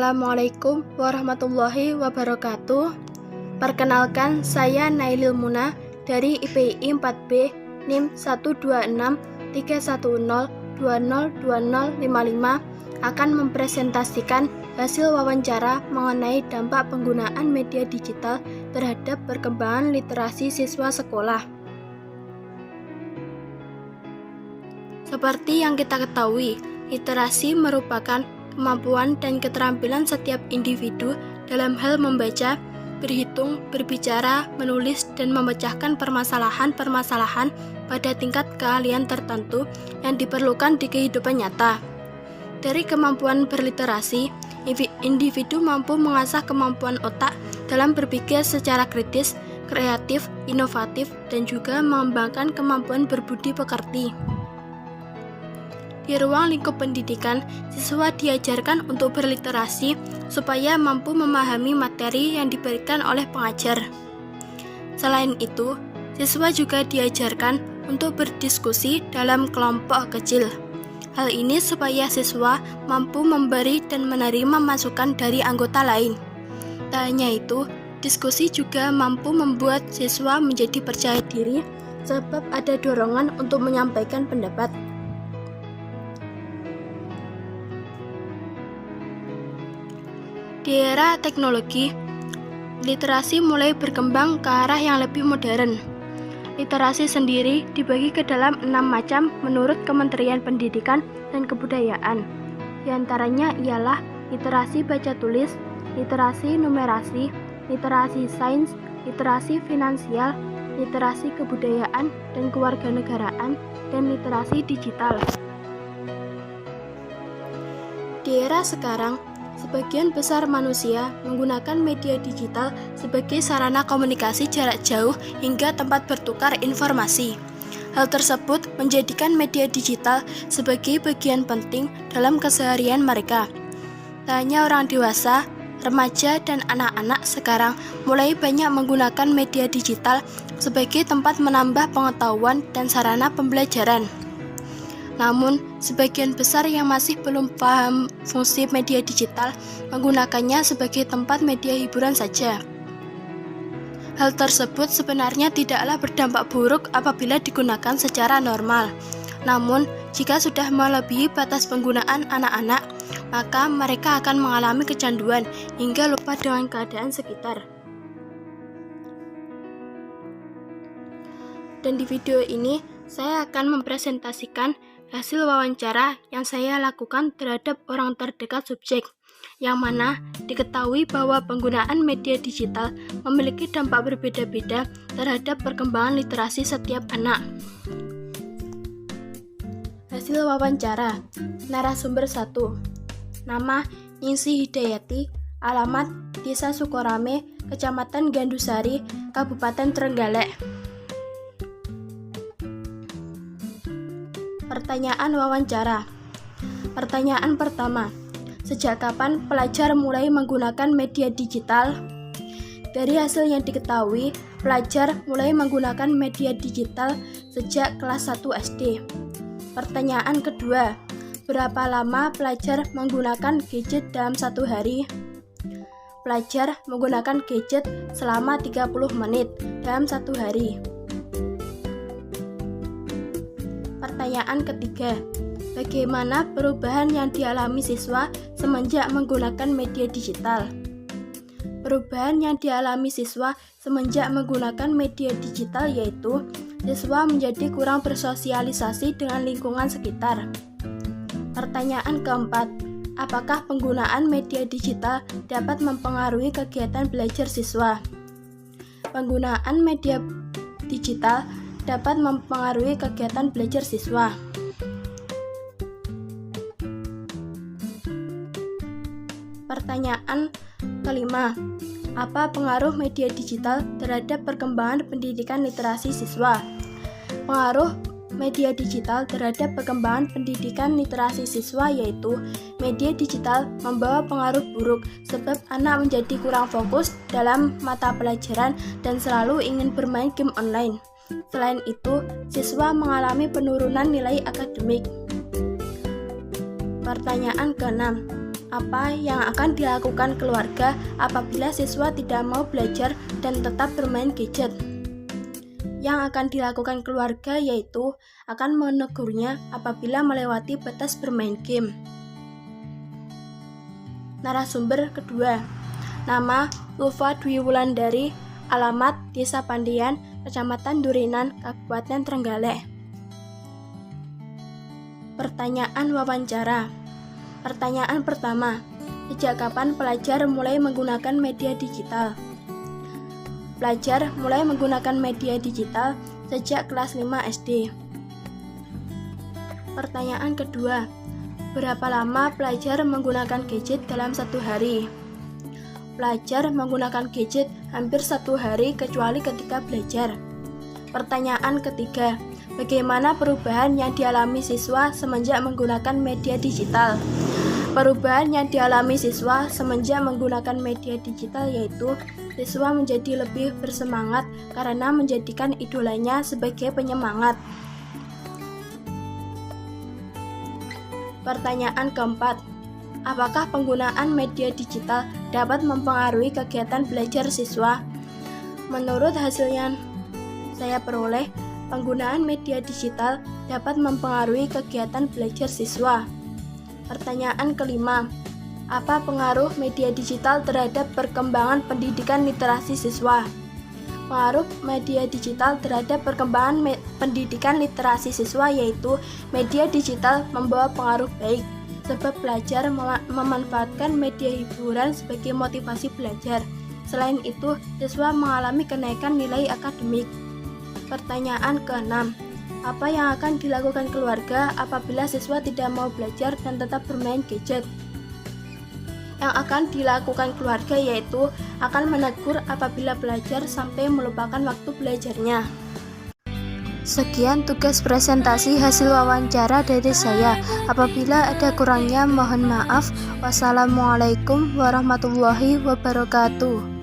Assalamualaikum warahmatullahi wabarakatuh. Perkenalkan, saya Nailil Muna dari IPI 4B NIM 1263102020055 akan mempresentasikan hasil wawancara mengenai dampak penggunaan media digital terhadap perkembangan literasi siswa sekolah. Seperti yang kita ketahui, literasi merupakan kemampuan dan keterampilan setiap individu dalam hal membaca, berhitung, berbicara, menulis, dan memecahkan permasalahan-permasalahan pada tingkat keahlian tertentu yang diperlukan di kehidupan nyata. Dari kemampuan berliterasi, individu mampu mengasah kemampuan otak dalam berpikir secara kritis, kreatif, inovatif, dan juga mengembangkan kemampuan berbudi pekerti. Di ruang lingkup pendidikan, siswa diajarkan untuk berliterasi supaya mampu memahami materi yang diberikan oleh pengajar. Selain itu, siswa juga diajarkan untuk berdiskusi dalam kelompok kecil. Hal ini supaya siswa mampu memberi dan menerima masukan dari anggota lain. Tak hanya itu, diskusi juga mampu membuat siswa menjadi percaya diri sebab ada dorongan untuk menyampaikan pendapat. Di era teknologi, literasi mulai berkembang ke arah yang lebih modern. Literasi sendiri dibagi ke dalam 6 macam menurut Kementerian Pendidikan dan Kebudayaan. Di antaranya ialah literasi baca tulis, literasi numerasi, literasi sains, literasi finansial, literasi kebudayaan dan kewarganegaraan, dan literasi digital. Di era sekarang, sebagian besar manusia menggunakan media digital sebagai sarana komunikasi jarak jauh hingga tempat bertukar informasi. Hal tersebut menjadikan media digital sebagai bagian penting dalam keseharian mereka. Tak hanya orang dewasa, remaja, dan anak-anak sekarang mulai banyak menggunakan media digital sebagai tempat menambah pengetahuan dan sarana pembelajaran. Namun, sebagian besar yang masih belum paham fungsi media digital menggunakannya sebagai tempat media hiburan saja. Hal tersebut sebenarnya tidaklah berdampak buruk apabila digunakan secara normal. Namun, jika sudah melebihi batas penggunaan anak-anak, maka mereka akan mengalami kecanduan hingga lupa dengan keadaan sekitar. Dan di video ini, saya akan mempresentasikan hasil wawancara yang saya lakukan terhadap orang terdekat subjek, yang mana diketahui bahwa penggunaan media digital memiliki dampak berbeda-beda terhadap perkembangan literasi setiap anak. Hasil wawancara. Narasumber 1. Nama Ningsih Hidayati, alamat Desa Sukorame, Kecamatan Gandusari, Kabupaten Trenggalek. Pertanyaan wawancara. Pertanyaan pertama, sejak kapan pelajar mulai menggunakan media digital? Dari hasil yang diketahui, pelajar mulai menggunakan media digital sejak kelas 1 SD. Pertanyaan kedua, berapa lama pelajar menggunakan gadget dalam satu hari? Pelajar menggunakan gadget selama 30 menit dalam satu hari. Pertanyaan ketiga, bagaimana perubahan yang dialami siswa semenjak menggunakan media digital? Perubahan yang dialami siswa semenjak menggunakan media digital yaitu siswa menjadi kurang bersosialisasi dengan lingkungan sekitar. Pertanyaan keempat, apakah penggunaan media digital dapat mempengaruhi kegiatan belajar siswa? Penggunaan media digital dapat mempengaruhi kegiatan belajar siswa. Pertanyaan kelima, apa pengaruh media digital terhadap perkembangan pendidikan literasi siswa? Pengaruh media digital terhadap perkembangan pendidikan literasi siswa yaitu media digital membawa pengaruh buruk sebab anak menjadi kurang fokus dalam mata pelajaran dan selalu ingin bermain game online. Selain itu, siswa mengalami penurunan nilai akademik. Pertanyaan ke-6, Apa yang akan dilakukan keluarga apabila siswa tidak mau belajar dan tetap bermain gadget? Yang akan dilakukan keluarga yaitu akan menegurnya apabila melewati batas bermain game. Narasumber kedua, nama Ulfa Dwi Wulandari, alamat Desa Pandian, Kecamatan Durinan, Kabupaten Trenggalek. Pertanyaan wawancara. Pertanyaan pertama, sejak kapan pelajar mulai menggunakan media digital? Pelajar mulai menggunakan media digital sejak kelas 5 SD. Pertanyaan kedua, berapa lama pelajar menggunakan gadget dalam satu hari? Pelajar menggunakan gadget hampir satu hari kecuali ketika belajar. Pertanyaan ketiga, bagaimana perubahan yang dialami siswa semenjak menggunakan media digital? Perubahan yang dialami siswa semenjak menggunakan media digital yaitu siswa menjadi lebih bersemangat karena menjadikan idolanya sebagai penyemangat. Pertanyaan keempat, apakah penggunaan media digital dapat mempengaruhi kegiatan belajar siswa? Menurut hasil yang saya peroleh, penggunaan media digital dapat mempengaruhi kegiatan belajar siswa. Pertanyaan kelima, apa pengaruh media digital terhadap perkembangan pendidikan literasi siswa? Pengaruh media digital terhadap perkembangan pendidikan literasi siswa yaitu media digital membawa pengaruh baik, sebab pelajar memanfaatkan media hiburan sebagai motivasi belajar. Selain itu, siswa mengalami kenaikan nilai akademik. Pertanyaan keenam, apa yang akan dilakukan keluarga apabila siswa tidak mau belajar dan tetap bermain gadget? Yang akan dilakukan keluarga yaitu akan menegur apabila belajar sampai melupakan waktu belajarnya. Sekian tugas presentasi hasil wawancara dari saya. Apabila ada kurangnya mohon maaf. Wassalamualaikum warahmatullahi wabarakatuh.